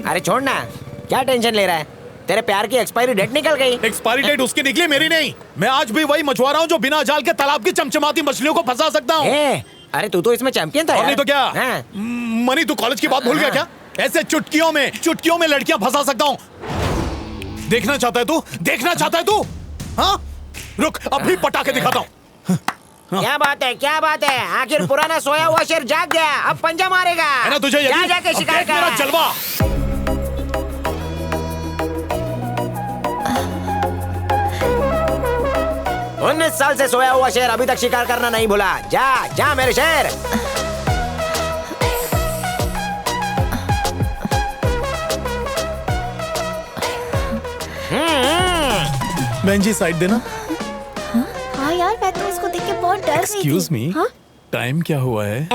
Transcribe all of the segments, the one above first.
अरे छोड़ ना, क्या टेंशन ले रहा है? तेरे प्यार की एक्सपायरी डेट निकल गई। एक्सपायरी डेट उसकी निकली, मेरी नहीं। मैं आज भी वही मछुआरा हूँ जो बिना जाल के तालाब की चमचमाती मछलियों को फंसा सकता हूँ। अरे तू तो इसमें चैंपियन था और यार। नहीं तो क्या? हाँ। मनी, तू कॉलेज की बात भूल गया क्या? ऐसे चुटकियों में लड़कियां फंसा सकता हूँ। देखना चाहता है तू? देखना चाहता है तू? हाँ, रुक, अभी पटाखे दिखाता हूँ। क्या बात है, क्या बात है? आखिर पुराना सोया हुआ शेर जाग गया, अब पंजा मारेगा। है ना तुझे जा जाके अब शिकार देख मेरा कर। जलवा। 19 साल से सोया हुआ शेर अभी तक शिकार करना नहीं भूला। जा जा मेरे शेर। बहन जी साइड देना। हाँ यार, मैं तो उसको देख के बहुत डर गई थी। एक्सक्यूज मी, टाइम क्या हुआ है?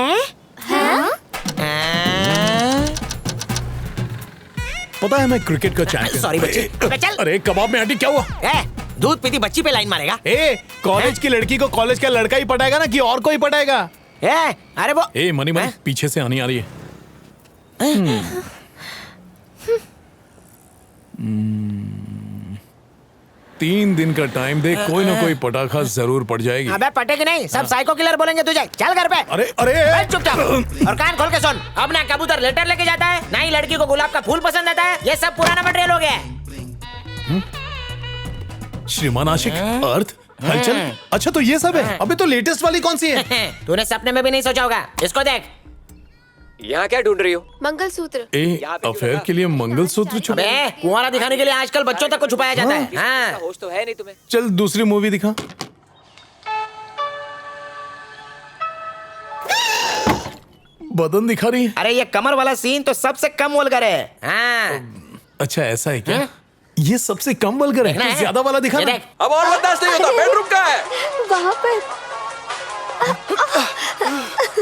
पता है मैं क्रिकेट का चैंपियन। सॉरी बच्ची। अबे चल। अरे कबाब में आंटी क्या हुआ? दूध पीती बच्ची पे लाइन मारेगा। कॉलेज की लड़की को कॉलेज का लड़का ही पटाएगा ना कि और कोई पटाएगा? अरे वो मनी पीछे से आनी आ रही है। 3 दिन का टाइम दे, कोई ना कोई पटाखा जरूर पड़ जाएगी। अबे पटेगी नहीं, सब साइको किलर बोलेंगे तुझे। चल घर पे। अरे बैठ चुपचाप और कान खोल के सुन। अब ना कबूतर लेटर लेके जाता है, ना ही लड़की को गुलाब का फूल पसंद आता है। ये सब पुराना मटेरियल हो गया है। श्रीमान आशिक, अर्थ, हलचल। अच्छा तो ये सब है। अबे तो लेटेस्ट वाली कौन सी है? तूने सपने में भी नहीं सोचा होगा। इसको देख। यहाँ क्या ढूंढ रही हो? मंगलसूत्र। अफेयर के लिए मंगलसूत्र छुपा? अबे कुंवारा दिखाने के लिए आजकल बच्चों तक को छुपाया जाता है। हाँ। होश तो है नहीं तुम्हें? चल दूसरी मूवी दिखा। बदन दिखा रही है। अरे ये कमर वाला सीन तो सबसे कम वल्गर है। हाँ। अच्छा ऐसा है क्या? ये सबसे कम वल्गर है। है? ज्यादा वाला दिखा ना। अब और बर्दाश्त नहीं होता। बेडरूम कहाँ है? वहाँ पर।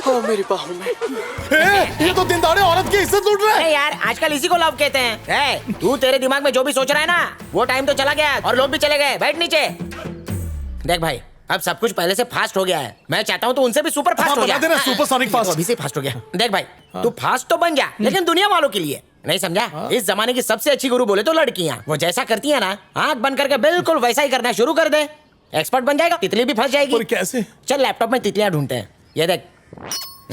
ओ मेरी बाहों में। ये तो दिनदाड़े औरत की इज्जत लूट रहा है। अरे यार आजकल इसी को लव कहते हैं। तू तेरे दिमाग में जो भी सोच रहा है ना, वो टाइम तो चला गया और लोग भी चले गए। बैठ नीचे। देख भाई, अब सब कुछ पहले से फास्ट हो गया है। मैं चाहता हूँ तो उनसे भी सुपर फास्ट हो बना देना, सुपरसोनिक फास्ट। अभी से फास्ट हो गया। देख भाई, तू फास्ट तो बन जा, लेकिन दुनिया वालों के लिए नहीं, समझा? इस जमाने की सबसे अच्छी गुरु बोले तो लड़कियां। वो जैसा करती है ना, आंख बंद करके बिल्कुल वैसा ही करना शुरू कर दे। एक्सपर्ट बन जाएगा। तितली भी फंस जाएगी। और कैसे? चल लैपटॉप में तितलियां ढूंढते हैं। ये देख।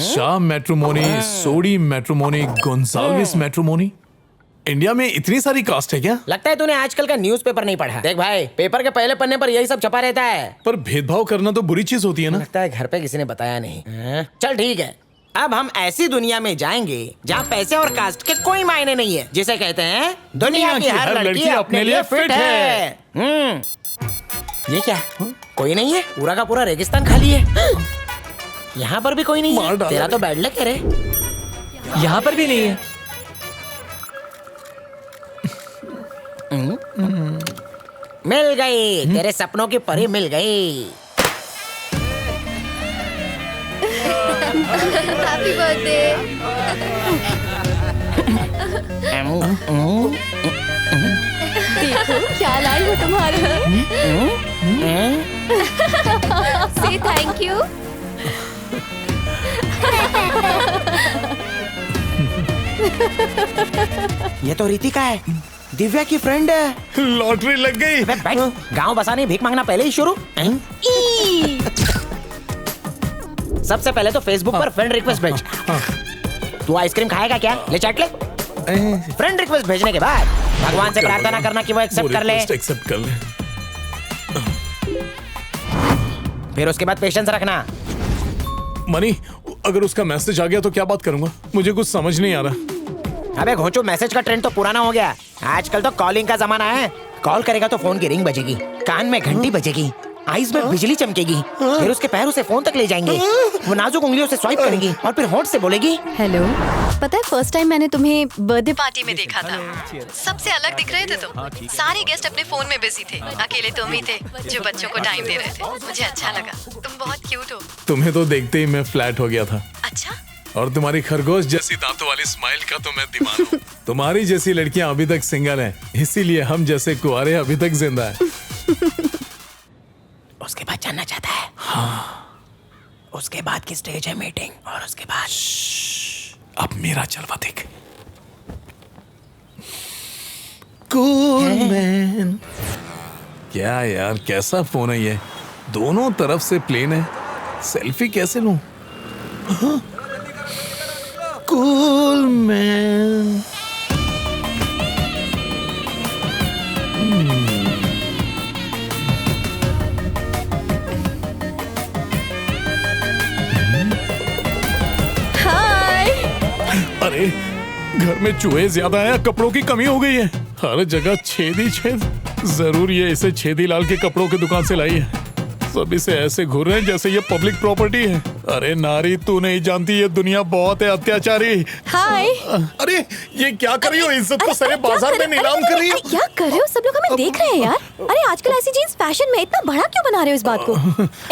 शाह मैट्रिमोनी, सोडी मैट्रिमोनी, गोंसाल्विस मैट्रिमोनी। इंडिया में इतनी सारी कास्ट है क्या? लगता है तूने आजकल का न्यूज़पेपर नहीं पढ़ा। देख भाई, पेपर के पहले पन्ने पर यही सब छपा रहता है। पर भेदभाव करना तो बुरी चीज होती है ना। लगता है घर पे किसी ने बताया नहीं। चल ठीक है, अब हम ऐसी दुनिया में जाएंगे जहाँ पैसे और कास्ट के कोई मायने नहीं है, जिसे कहते हैं दुनिया की हर लड़की अपने लिए फिट है। ये क्या? कोई नहीं है, पूरा का पूरा रेगिस्तान खाली है। यहाँ पर भी कोई नहीं है। तेरा तो बैड लक है रे। यहाँ पर भी नहीं है। मिल गई, तेरे सपनों की परी मिल गई। Happy birthday. देखो क्या लाई हो तुम्हारे। से थैंक यू। ये तो रितिका है, दिव्या की फ्रेंड है। लॉटरी लग गई। गांव बसाने भीख मांगना पहले ही शुरू। सबसे पहले तो फेसबुक पर फ्रेंड रिक्वेस्ट भेज। तू आइसक्रीम खाएगा क्या? ले चाट ले। फ्रेंड रिक्वेस्ट भेजने के बाद भगवान से प्रार्थना करना कि वो एक्सेप्ट कर ले। एक्सेप्ट कर ले। फिर उसके बाद पेशेंस रखना। मनी, अगर उसका मैसेज आ गया तो क्या बात करूंगा? मुझे कुछ समझ नहीं आ रहा। अबे घोंचो, मैसेज का ट्रेंड तो पुराना हो गया। आजकल तो कॉलिंग का जमाना है। कॉल करेगा तो फोन की रिंग बजेगी, कान में घंटी बजेगी, आईज में बिजली चमकेगी, फिर उसके पैर उसे फोन तक ले जाएंगे। वो नाजुक उंगलियों से स्वाइप करेंगी और फिर होंठ से बोलेगी हेलो। पता है फर्स्ट टाइम मैंने तुम्हें बर्थडे पार्टी में देखा था, सबसे अलग दिख रहे थे तुम। सारे गेस्ट अपने फोन में बिजी थे, अकेले तुम ही थे जो बच्चों को टाइम दे रहे थे। मुझे अच्छा लगा, तुम बहुत क्यूट हो। तुम्हें तो देखते ही मैं फ्लैट हो गया था। अच्छा? और तुम्हारी खरगोश जैसी दांतों वाली स्माइल का तो मैं दीवाना हूं। तुम्हारी जैसी लड़कियां अभी तक सिंगल हैं, इसीलिए हम जैसे कुंवारे अभी तक जिंदा हैं। उसके बाद जानना चाहता है? हाँ। उसके बाद की स्टेज है मीटिंग, और उसके बाद अब मेरा जलवा देख। Cool man. क्या यार, कैसा फोन है ये? दोनों तरफ से प्लेन है, सेल्फी कैसे लूं? Cool man. हाय। अरे घर में चूहे ज्यादा है, कपड़ों की कमी हो गई है, हर जगह छेद ही छेद। जरूर ये इसे छेदी लाल के कपड़ों की दुकान से लाई है। सब इसे ऐसे घूर रहे हैं जैसे ये पब्लिक प्रॉपर्टी है। अरे नारी, तू नहीं जानती ये दुनिया बहुत है अत्याचारी। हाय। अरे ये क्या कर रही हो? इज्जत को सारे बाजार में नीलाम कर रही हो। क्या कर रहे हो? सब लोग हमें देख रहे हैं यार। अरे आजकल ऐसी जीन्स फैशन में, इतना बड़ा क्यों बना रहे हो इस बात को?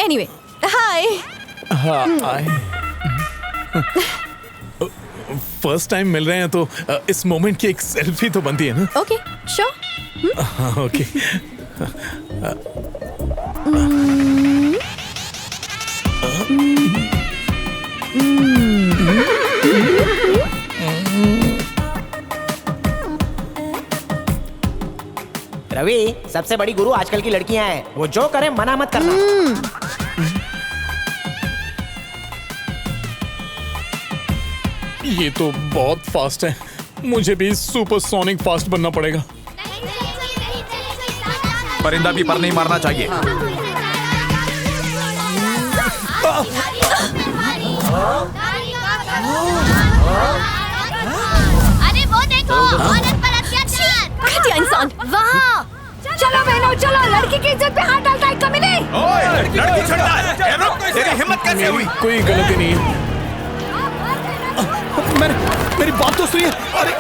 एनीवे, हाय। फर्स्ट टाइम मिल रहे हैं तो इस मोमेंट की एक सेल्फी तो बनती है ना? Okay, sure. ओके। रवि, सबसे बड़ी गुरु आजकल की लड़कियां हैं। वो जो करे मना मत करना। ये तो बहुत फास्ट है, मुझे भी सुपरसोनिक फास्ट बनना पड़ेगा। परिंदा भी पर नहीं मारना चाहिए। अरे वो देखो, औरत पर अत्याचार। घटिया इंसान। वाह, चलो बहनों चलो, लड़की की इज्जत पे हाथ डालता है कमीने। ओए, लड़की छड़ता है। ए, रुक, तेरी हिम्मत कैसे हुई? कोई गलती नहीं है। मेरी बात तो सुनिए। अरे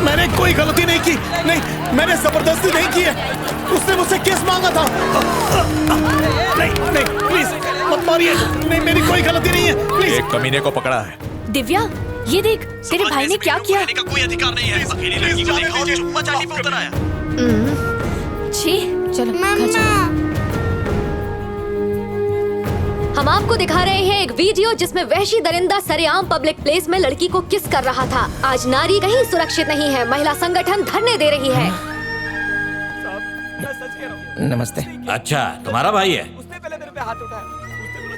मैंने कोई गलती नहीं की। नहीं, मैंने जबरदस्ती नहीं की है। उसने मुझसे किस मांगा था। नहीं प्लीज मत मारिए। नहीं, मेरी कोई गलती नहीं है, प्लीज। एक कमीने को पकड़ा है। दिव्या, ये देख, तेरे भाई ने क्या किया। का कोई अधिकार नहीं है। अकेली लड़की को देखा और चुप्पा चाटी पे उतर आया। छी, चलो घर चलो। हम आपको दिखा रहे हैं एक वीडियो जिसमें वहशी दरिंदा सरेआम पब्लिक प्लेस में लड़की को किस कर रहा था। आज नारी कहीं सुरक्षित नहीं है। महिला संगठन धरने दे रही है। नमस्ते। अच्छा, तुम्हारा भाई है?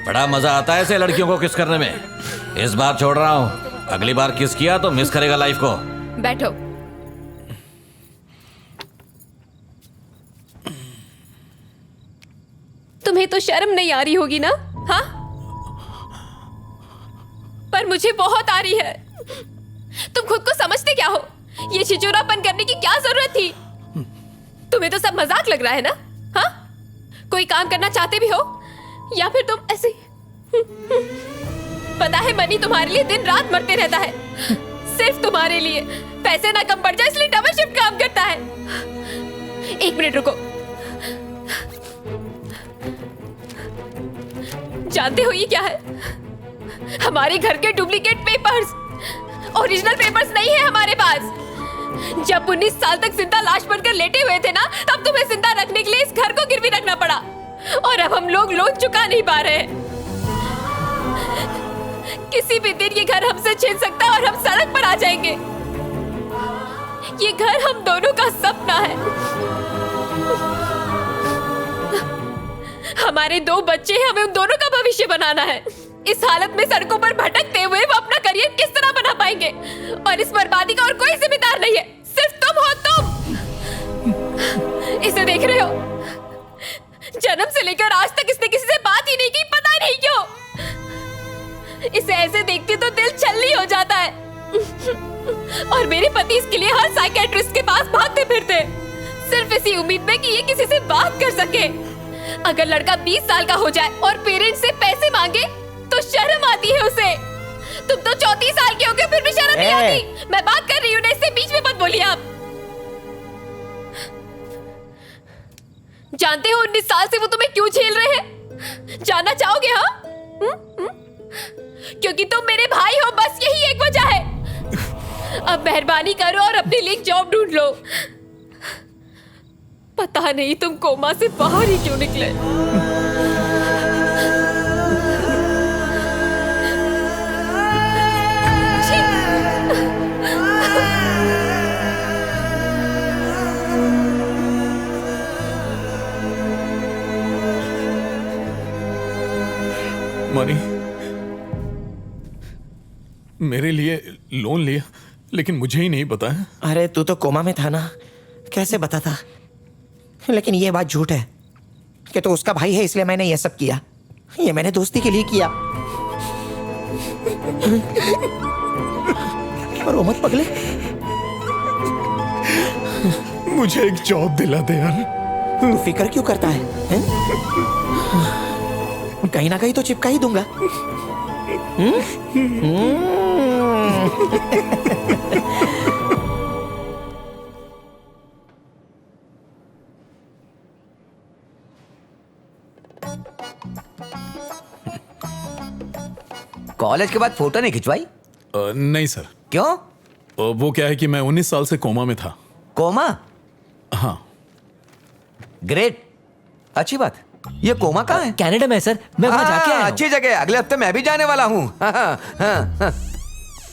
बड़ा मजा आता है ऐसे लड़कियों को किस करने में। इस बार छोड़ रहा हूँ, अगली बार किस किया तो मिस करेगा लाइफ को। बैठो। तुम्हें तो शर्म नहीं आ रही होगी ना? हाँ, पर मुझे बहुत आ रही है। तुम खुद को समझते क्या हो? ये छिचोरापन करने की क्या जरूरत थी? तुम्हें तो सब मजाक लग रहा है ना? हाँ, कोई काम करना चाहते भी हो या फिर तुम ऐसे? पता है मनी तुम्हारे लिए दिन रात मरते रहता है, सिर्फ तुम्हारे लिए। पैसे ना कम पड़ जाए इसलिए डबल शिफ्ट काम करता है। एक मिनट रुको। जानते हो ये क्या है? हमारे घर के डुप्लीकेट पेपर्स। ओरिजिनल पेपर्स नहीं है हमारे पास। जब 19 साल तक जिंदा लाश बनकर लेटे हुए थे ना, तब तुम्हें जिंदा रखने के लिए इस घर को गिरवी रखना पड़ा। और अब हम लोग लोन चुका नहीं पा रहे हैं। किसी भी दिन ये घर हमसे छीन सकता है और हम सड़क पर आ जाएंगे। ये घर हम दोनों का सपना है। हमारे 2 बच्चे हैं, हमें उन दोनों का भविष्य बनाना है। इस हालत में सड़कों पर भटकते हुए वो अपना करियर किस तरह बना पाएंगे? और इस बर्बादी का और कोई जिम्मेदार नहीं है, सिर्फ तुम हो। तुम इसे देख रहे हो? जन्म से लेकर आज तक इसने किसी से बात ही नहीं की, पता नहीं क्यों। इसे ऐसे देखती तो दिल छलनी हो जाता है। और मेरे पति इसके लिए हर साइकियाट्रिस्ट के पास भागते फिरते, सिर्फ इसी उम्मीद में कि ये किसी से बात कर सके। अगर लड़का 20 साल का हो जाए और पेरेंट्स से पैसे मांगे तो शर्म आती है उसे। तुम तो 34 साल के हो गए, फिर भी शर्म नहीं आती। मैं बात कर रही हूँ ना, इससे बीच में मत बोलिए आप। जानते हो 19 साल से वो तुम्हें क्यों झेल रहे हैं? जानना चाहोगे? हाँ, क्योंकि तुम मेरे भाई हो, बस यही एक वजह है। अब मेहरबानी करो और अपने लिए जॉब ढूंढ लो। पता नहीं तुम कोमा से बाहर ही क्यों निकले। मेरे लिए लोन लिया, लेकिन मुझे ही नहीं पता है। अरे तू तो कोमा में था ना, कैसे बता था? लेकिन ये बात झूठ है कि तो उसका भाई है इसलिए मैंने ये सब किया। ये मैंने दोस्ती के लिए किया। और मत पगले, मुझे एक जॉब दिला दे यार। तू फिक्र क्यों करता है, हैं? कहीं ना कहीं तो चिपका ही दूंगा। कॉलेज के बाद फोटो नहीं खिंचवाई? नहीं सर। क्यों? वो क्या है कि मैं 19 साल से कोमा में था। कोमा? हाँ। ग्रेट, अच्छी बात। ये कोमा कहाँ है? कनाडा में है सर, मैं वहाँ जाके आया हूँ। अच्छी जगह, अगले हफ्ते मैं भी जाने वाला हूँ।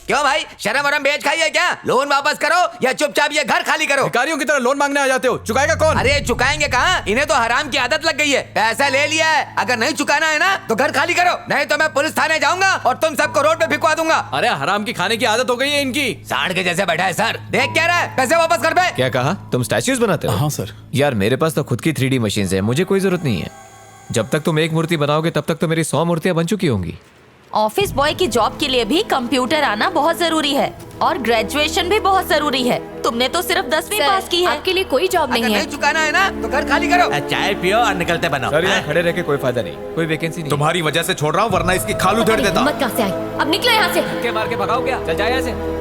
क्यों भाई, शर्म वरम बेच खाई है क्या? लोन वापस करो या चुपचाप ये घर खाली करो। भिखारियों की तरह लोन मांगने आ जाते हो, चुकाएगा कौन? अरे चुकाएंगे कहाँ, इन्हें तो हराम की आदत लग गई है। पैसा ले लिया है, अगर नहीं चुकाना है ना तो घर खाली करो, नहीं तो मैं पुलिस थाने जाऊंगा और तुम सबको रोड पे भिजवा दूंगा। अरे हराम की खाने की आदत हो गई है इनकी। सांड के जैसे बैठा है सर, देख क्या रहा है? पैसे वापस कर पे। क्या कहा? तुम स्टैच्यूज बनाते हो? हाँ सर। यार मेरे पास तो खुद की 3D मशीन्स है, मुझे कोई जरूरत नहीं है। जब तक तुम एक मूर्ति बनाओगे तब तक तो मेरी 100 मूर्तियां बन चुकी होंगी। ऑफिस बॉय की जॉब के लिए भी कंप्यूटर आना बहुत जरूरी है और ग्रेजुएशन भी बहुत जरूरी है। तुमने तो सिर्फ 10वीं पास की है। आपके लिए कोई जॉब अगर नहीं है। नहीं चुकाना है ना तो घर खाली करो। चाय पियो और निकलते बनो। सर यहाँ खड़े रह के कोई फायदा नहीं, कोई वैकेंसी नहीं। तुम्हारी वजह से छोड़ रहा हूँ, वरना इसकी खाल उधेड़ देता। हिम्मत कहाँ से आई? अब निकलो यहाँ से। धक्के मार के भगाओ क्या? चल जाए यहाँ से।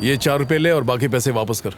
ये 4 रुपए ले और बाकी पैसे वापस कर।